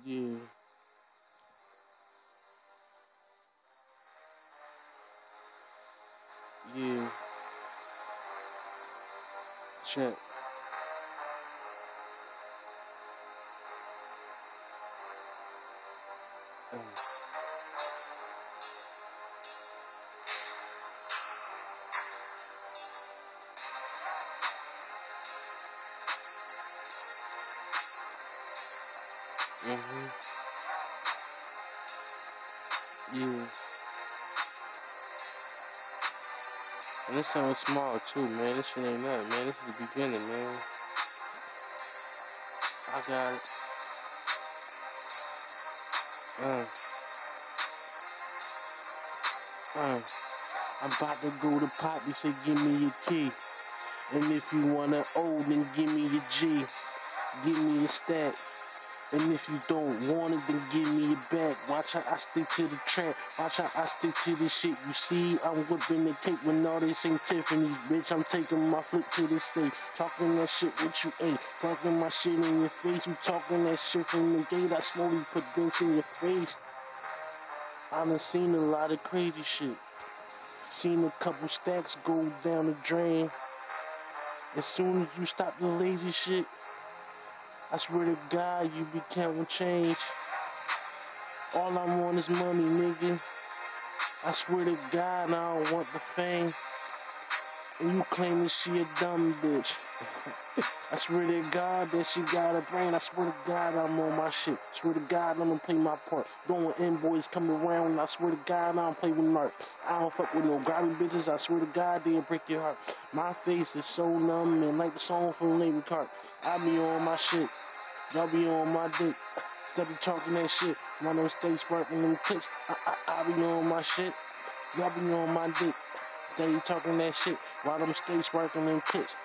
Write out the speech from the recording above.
Yeah, yeah, check. Mm-hmm. Yeah. And this sounds small too, man. This shit ain't nothing, man. This is the beginning, man. I got it. Uh, uh. I'm about to go to Pop. He said, give me your key. And if you want to old, then give me your G. Give me a stack. And if you don't want it, then give me it back. Watch how I stick to the trap. Watch how I stick to this shit. You see, I'm whipping the cake when all this ain't Tiffany's, bitch. I'm taking my flip to the state. Talking that shit what you ain't. Talking my shit in your face. You talking that shit from the gate. I slowly put this in your face. I done seen a lot of crazy shit. Seen a couple stacks go down the drain. As soon as you stop the lazy shit, I swear to God, you be counting change. All I want is money, nigga. I swear to God, I don't want the fame. And you claiming she a dumb bitch. I swear to God that she got a brain. I swear to God I'm on my shit. I swear to God I'm gonna play my part. Going in boys come around. I swear to God I don't play with narc. I don't fuck with no grimy bitches. I swear to God they'll break your heart. My face is so numb and like the song from Lady Cart. I be on my shit. Y'all be on my dick. Steady talking that shit. While them stay sparking them clips. I be on my shit. Y'all be on my dick. Steady talking that shit. While them stay sparking them clips.